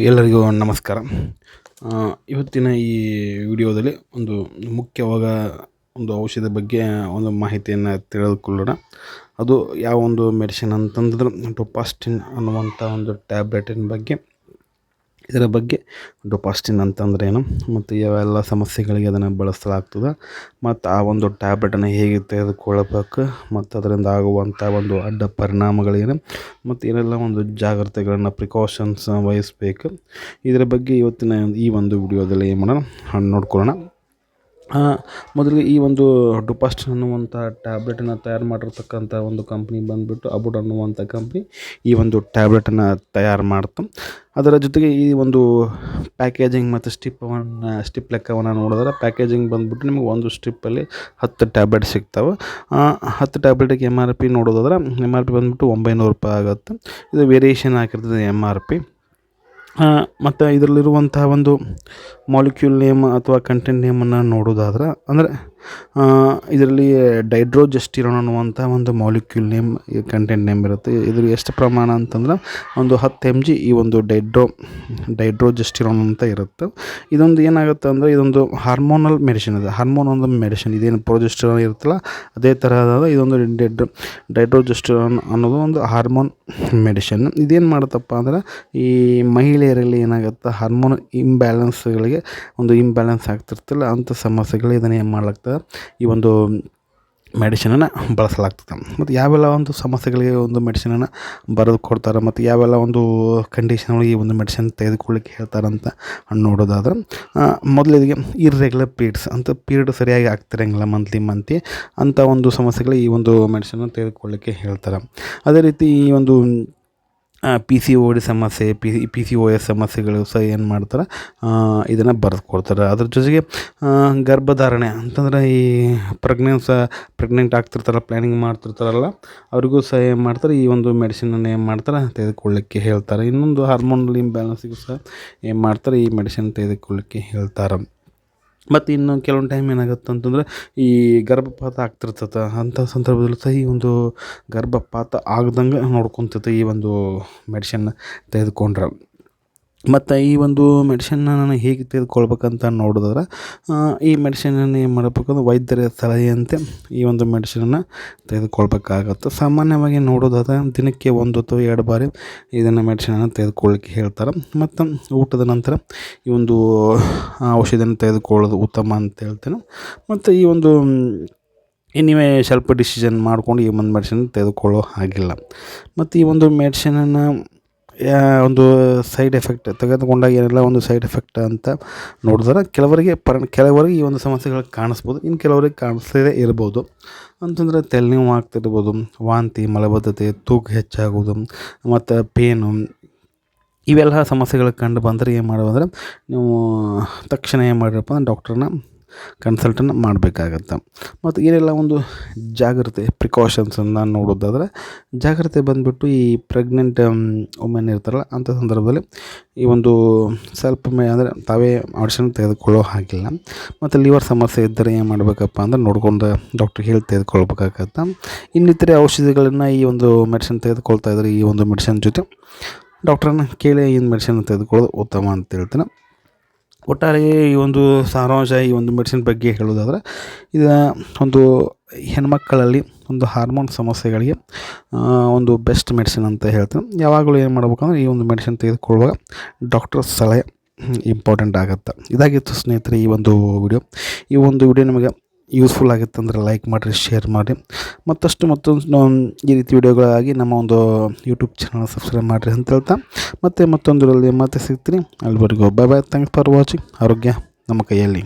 ಎಲ್ಲರಿಗೂ ನಮಸ್ಕಾರ. ಇವತ್ತಿನ ಈ ವಿಡಿಯೋದಲ್ಲಿ ಒಂದು ಮುಖ್ಯವಾದ ಒಂದು ಔಷಧದ ಬಗ್ಗೆ ಒಂದು ಮಾಹಿತಿಯನ್ನು ತಿಳಿದುಕೊಳ್ಳೋಣ. ಅದು ಯಾವ ಒಂದು ಮೆಡಿಸಿನ್ ಅಂತಂದ್ರೆ ಡೊಪಾಸ್ಟಿನ್ ಅನ್ನುವಂಥ ಒಂದು ಟ್ಯಾಬ್ಲೆಟಿನ ಬಗ್ಗೆ. ಇದರ ಬಗ್ಗೆ ಡೊಪಾಸ್ಟಿನ್ ಅಂತಂದ್ರೆ ಏನು ಮತ್ತು ಯಾವೆಲ್ಲ ಸಮಸ್ಯೆಗಳಿಗೆ ಅದನ್ನು ಬಳಸಲಾಗ್ತದೆ ಮತ್ತು ಆ ಒಂದು ಟ್ಯಾಬ್ಲೆಟನ್ನು ಹೇಗೆ ತೆಗೆದುಕೊಳ್ಳಬೇಕು ಮತ್ತು ಅದರಿಂದ ಆಗುವಂಥ ಒಂದು ಅಡ್ಡ ಪರಿಣಾಮಗಳೇನು ಮತ್ತು ಏನೆಲ್ಲ ಒಂದು ಜಾಗ್ರತೆಗಳನ್ನು ಪ್ರಿಕಾಷನ್ಸ್ ವಹಿಸಬೇಕು, ಇದರ ಬಗ್ಗೆ ಇವತ್ತಿನ ಈ ಒಂದು ವಿಡಿಯೋದಲ್ಲಿ ಏನು ಮಾಡೋಣ ನೋಡ್ಕೊಳ್ಳೋಣ. ಮೊದಲಿಗೆ ಈ ಒಂದು ಡೊಪಾಸ್ಟಿನ್ ಅನ್ನುವಂಥ ಟ್ಯಾಬ್ಲೆಟನ್ನು ತಯಾರು ಮಾಡಿರ್ತಕ್ಕಂಥ ಒಂದು ಕಂಪ್ನಿ ಬಂದುಬಿಟ್ಟು ಅಬುಡ್ ಅನ್ನುವಂಥ ಕಂಪ್ನಿ ಈ ಒಂದು ಟ್ಯಾಬ್ಲೆಟನ್ನು ತಯಾರು ಮಾಡ್ತು. ಅದರ ಜೊತೆಗೆ ಈ ಒಂದು ಪ್ಯಾಕೇಜಿಂಗ್ ಮತ್ತು ಸ್ಟಿಪ್ ಲೆಕ್ಕವನ್ನು ನೋಡಿದ್ರೆ ಪ್ಯಾಕೇಜಿಂಗ್ ಬಂದುಬಿಟ್ಟು ನಿಮಗೆ ಒಂದು ಸ್ಟ್ರಿಪ್ಪಲ್ಲಿ 10 ಟ್ಯಾಬ್ಲೆಟ್ ಸಿಗ್ತವೆ. 10 ಟ್ಯಾಬ್ಲೆಟಿಗೆ MRP ನೋಡೋದಾದ್ರೆ MRP ಬಂದುಬಿಟ್ಟು ₹900 ಆಗುತ್ತೆ. ಇದು ವೇರಿಯೇಷನ್ ಆಗಿರ್ತದೆ MRP. ಮತ್ತು ಇದರಲ್ಲಿರುವಂತಹ ಒಂದು ಮಾಲಿಕ್ಯೂಲ್ ನೇಮ್ ಅಥವಾ ಕಂಟೆಂಟ್ ನೇಮನ್ನು ನೋಡೋದಾದ್ರೆ ಅಂದರೆ ಇದರಲ್ಲಿ ಡೈಡ್ರೋಜೆಸ್ಟಿರೋನ್ ಅನ್ನುವಂಥ ಒಂದು ಮಾಲಿಕ್ಯೂಲ್ ನೇಮ್ ಕಂಟೆಂಟ್ ನೇಮ್ ಇರುತ್ತೆ. ಇದ್ರ ಎಷ್ಟು ಪ್ರಮಾಣ ಅಂತಂದ್ರೆ ಒಂದು 10 mg ಈ ಒಂದು ಡೈಡ್ರೋಜೆಸ್ಟಿರೋನ್ ಅಂತ ಇರುತ್ತೆ. ಇದೊಂದು ಏನಾಗುತ್ತೆ ಅಂದರೆ ಇದೊಂದು ಹಾರ್ಮೋನಲ್ ಮೆಡಿಸಿನ್ ಇದೆ. ಹಾರ್ಮೋನ್ ಒಂದು ಮೆಡಿಸಿನ್ ಇದೇನು ಪ್ರೊಜೆಸ್ಟರಾನ್ ಇರುತ್ತಲ್ಲ ಅದೇ ಥರದಾದ ಇದೊಂದು ಡೈಡ್ರೋಜೆಸ್ಟಿರೋನ್ ಅನ್ನೋದು ಒಂದು ಹಾರ್ಮೋನ್ ಮೆಡಿಸಿನ್. ಇದೇನು ಮಾಡುತ್ತಪ್ಪ ಅಂದ್ರೆ ಈ ಮಹಿಳೆಯರಲ್ಲಿ ಏನಾಗುತ್ತೆ ಹಾರ್ಮೋನ್ ಇಂಬ್ಯಾಲೆನ್ಸ್ಗಳಿಗೆ ಒಂದು ಇಂಬ್ಯಾಲೆನ್ಸ್ ಆಗ್ತಿರ್ತಲ್ಲ ಅಂಥ ಸಮಸ್ಯೆಗಳು ಇದನ್ನು ಏನು ಮಾಡ್ಲಾಗ್ತದೆ ಈ ಒಂದು ಮೆಡಿಸಿನನ್ನು ಬಳಸಲಾಗ್ತದೆ. ಮತ್ತು ಯಾವೆಲ್ಲ ಒಂದು ಸಮಸ್ಯೆಗಳಿಗೆ ಒಂದು ಮೆಡಿಸಿನನ್ನು ಬರೆದು ಕೊಡ್ತಾರೆ ಮತ್ತು ಯಾವೆಲ್ಲ ಒಂದು ಕಂಡೀಷನ್ಗಳಿಗೆ ಈ ಒಂದು ಮೆಡಿಸಿನ್ ತೆಗೆದುಕೊಳ್ಳಿಕ್ಕೆ ಹೇಳ್ತಾರಂತ ನೋಡೋದಾದ್ರೆ ಮೊದಲಿಗೆ ಇರ್ರೆಗ್ಯುಲರ್ ಪೀರಿಯಡ್ಸ್ ಅಂತ ಪೀರಿಯಡ್ ಸರಿಯಾಗಿ ಆಗ್ತಿರಂಗಿಲ್ಲ ಮಂತ್ಲಿ ಅಂಥ ಒಂದು ಸಮಸ್ಯೆಗಳಿಗೆ ಈ ಒಂದು ಮೆಡಿಸಿನನ್ನು ತೆಗೆದುಕೊಳ್ಳಿಕ್ಕೆ ಹೇಳ್ತಾರೆ. ಅದೇ ರೀತಿ ಈ ಒಂದು PCOD ಸಮಸ್ಯೆ PCOS ಸಮಸ್ಯೆಗಳು ಸಹ ಏನು ಮಾಡ್ತಾರೆ ಇದನ್ನು ಬರೆದು ಕೊಡ್ತಾರೆ. ಅದ್ರ ಜೊತೆಗೆ ಗರ್ಭಧಾರಣೆ ಅಂತಂದರೆ ಈ ಪ್ರೆಗ್ನೆಂಟ್ ಆಗ್ತಿರ್ತಾರಲ್ಲ ಪ್ಲ್ಯಾನಿಂಗ್ ಮಾಡ್ತಿರ್ತಾರಲ್ಲ ಅವ್ರಿಗೂ ಸಹ ಏನು ಮಾಡ್ತಾರೆ ಈ ಒಂದು ಮೆಡಿಸಿನನ್ನು ಏನು ಮಾಡ್ತಾರೆ ತೆಗೆದುಕೊಳ್ಳಿಕ್ಕೆ ಹೇಳ್ತಾರೆ. ಇನ್ನೊಂದು ಹಾರ್ಮೋನಲ್ ಇಂಬ್ಯಾಲೆನ್ಸಿಗೂ ಸಹ ಏನು ಮಾಡ್ತಾರೆ ಈ ಮೆಡಿಸಿನ್ ತೆಗೆದುಕೊಳ್ಳಿಕ್ಕೆ ಹೇಳ್ತಾರೆ. ಮತ್ತು ಇನ್ನು ಕೆಲವೊಂದು ಟೈಮ್ ಏನಾಗುತ್ತೆ ಅಂತಂದರೆ ಈ ಗರ್ಭಪಾತ ಆಗ್ತಿರ್ತದೆ ಅಂಥ ಸಂದರ್ಭದಲ್ಲೂ ಸಹ ಈ ಒಂದು ಗರ್ಭಪಾತ ಆಗದಂಗೆ ನೋಡ್ಕೊತೈತೆ ಈ ಒಂದು ಮೆಡಿಸಿನ್ ತೆಗೆದುಕೊಂಡ್ರೆ. ಮತ್ತು ಈ ಒಂದು ಮೆಡಿಸಿನ್ನ ನಾನು ಹೇಗೆ ತೆಗೆದುಕೊಳ್ಬೇಕಂತ ನೋಡಿದ್ರೆ ಈ ಮೆಡಿಸಿನನ್ನು ಏನು ಮಾಡಬೇಕಂದ್ರೆ ವೈದ್ಯರ ಸಲಹೆಯಂತೆ ಈ ಒಂದು ಮೆಡಿಸಿನನ್ನು ತೆಗೆದುಕೊಳ್ಬೇಕಾಗತ್ತೆ. ಸಾಮಾನ್ಯವಾಗಿ ನೋಡೋದಾದ್ರೆ ದಿನಕ್ಕೆ 1 ಅಥವಾ 2 ಬಾರಿ ಇದನ್ನು ಮೆಡಿಸಿನನ್ನು ತೆಗೆದುಕೊಳ್ಳಿಕ್ಕೆ ಹೇಳ್ತಾರೆ. ಮತ್ತು ಊಟದ ನಂತರ ಈ ಒಂದು ಔಷಧಿಯನ್ನು ತೆಗೆದುಕೊಳ್ಳೋದು ಉತ್ತಮ ಅಂತ ಹೇಳ್ತೇನೆ. ಮತ್ತು ಈ ಒಂದು ನೀವೇ ಸ್ವಲ್ಪ ಡಿಸಿಷನ್ ಮಾಡಿಕೊಂಡು ಈ ಒಂದು ಮೆಡಿಸಿನ್ ತೆಗೆದುಕೊಳ್ಳೋ ಹಾಗಿಲ್ಲ. ಮತ್ತು ಈ ಒಂದು ಮೆಡಿಸಿನನ್ನು ಒಂದು ಸೈಡ್ ಎಫೆಕ್ಟ್ ತೆಗೆದುಕೊಂಡಾಗ ಏನೆಲ್ಲ ಒಂದು ಸೈಡ್ ಎಫೆಕ್ಟ್ ಅಂತ ನೋಡಿದ್ರೆ ಕೆಲವರಿಗೆ ಈ ಒಂದು ಸಮಸ್ಯೆಗಳು ಕಾಣಿಸ್ಬೋದು, ಇನ್ನು ಕೆಲವರಿಗೆ ಕಾಣಿಸದೇ ಇರ್ಬೋದು. ಅಂತಂದರೆ ತಲೆನೋವು ಆಗ್ತಿರ್ಬೋದು, ವಾಂತಿ ಮಲಬದ್ಧತೆ ತೂಕ ಹೆಚ್ಚಾಗೋದು ಮತ್ತು ಪೇನು ಇವೆಲ್ಲ ಸಮಸ್ಯೆಗಳು ಕಂಡು ಬಂದರೆ ಏನು ಮಾಡೋದಂದರೆ ನೀವು ತಕ್ಷಣ ಏನು ಮಾಡಿರಪ್ಪ ಅಂದ್ರೆ ಡಾಕ್ಟ್ರನ್ನ ಕನ್ಸಲ್ಟನ್ನು ಮಾಡಬೇಕಾಗತ್ತೆ. ಮತ್ತು ಏನೆಲ್ಲ ಒಂದು ಜಾಗ್ರತೆ ಪ್ರಿಕಾಷನ್ಸನ್ನು ನೋಡೋದಾದರೆ ಜಾಗ್ರತೆ ಬಂದುಬಿಟ್ಟು ಈ ಪ್ರೆಗ್ನೆಂಟ್ ವುಮೆನ್ ಇರ್ತಾರಲ್ಲ ಅಂಥ ಸಂದರ್ಭದಲ್ಲಿ ಈ ಒಂದು ಸ್ವಲ್ಪ ಅಂದರೆ ತಾವೇ ಮೆಡಿಸಿನ್ ತೆಗೆದುಕೊಳ್ಳೋ ಹಾಗಿಲ್ಲ. ಮತ್ತು ಲಿವರ್ ಸಮಸ್ಯೆ ಇದ್ದರೆ ಏನು ಮಾಡಬೇಕಪ್ಪ ಅಂದ್ರೆ ನೋಡ್ಕೊಂಡು ಡಾಕ್ಟ್ರ್ ಹೇಳಿ ತೆಗೆದುಕೊಳ್ಬೇಕಾಗತ್ತೆ. ಇನ್ನಿತರೆ ಔಷಧಿಗಳನ್ನು ಈ ಒಂದು ಮೆಡಿಸಿನ್ ತೆಗೆದುಕೊಳ್ತಾ ಇದ್ದಾರೆ ಈ ಒಂದು ಮೆಡಿಸಿನ್ ಜೊತೆ ಡಾಕ್ಟ್ರನ್ನ ಕೇಳಿ ಈ ಮೆಡಿಸಿನ್ ತೆಗೆದುಕೊಳ್ಳೋದು ಉತ್ತಮ ಅಂತ ಹೇಳ್ತೇನೆ. ಒಟ್ಟಾರೆ ಈ ಒಂದು ಸಾರಾಂಶ ಈ ಒಂದು ಮೆಡಿಸಿನ್ ಬಗ್ಗೆ ಹೇಳೋದಾದರೆ ಇದು ಒಂದು ಹೆಣ್ಮಕ್ಕಳಲ್ಲಿ ಒಂದು ಹಾರ್ಮೋನ್ ಸಮಸ್ಯೆಗಳಿಗೆ ಒಂದು ಬೆಸ್ಟ್ ಮೆಡಿಸಿನ್ ಅಂತ ಹೇಳ್ತೀನಿ. ಯಾವಾಗಲೂ ಏನು ಮಾಡ್ಬೇಕಂದ್ರೆ ಈ ಒಂದು ಮೆಡಿಸಿನ್ ತೆಗೆದುಕೊಳ್ಳುವಾಗ ಡಾಕ್ಟರ್ ಸಲಹೆ ಇಂಪಾರ್ಟೆಂಟ್ ಆಗುತ್ತೆ. ಇದಾಗಿತ್ತು ಸ್ನೇಹಿತರೆ ಈ ಒಂದು ವಿಡಿಯೋ ನಿಮಗೆ ಯೂಸ್ಫುಲ್ ಆಗಿತ್ತು ಅಂದರೆ ಲೈಕ್ ಮಾಡಿರಿ, ಶೇರ್ ಮಾಡಿರಿ. ಮತ್ತೊಂದು ಈ ರೀತಿ ವಿಡಿಯೋಗಳಾಗಿ ನಮ್ಮ ಒಂದು ಯೂಟ್ಯೂಬ್ ಚಾನಲ್ ಸಬ್ಸ್ಕ್ರೈಬ್ ಮಾಡಿರಿ ಅಂತ ಹೇಳ್ತಾ ಮತ್ತೊಂದರಲ್ಲಿ ಮತ್ತೆ ಸಿಗ್ತೀನಿ. ಅಲ್ಲಿವರೆಗೂ ಬೈ. Thanks for watching. ಆರೋಗ್ಯ ನಮ್ಮ ಕೈಯಲ್ಲಿ.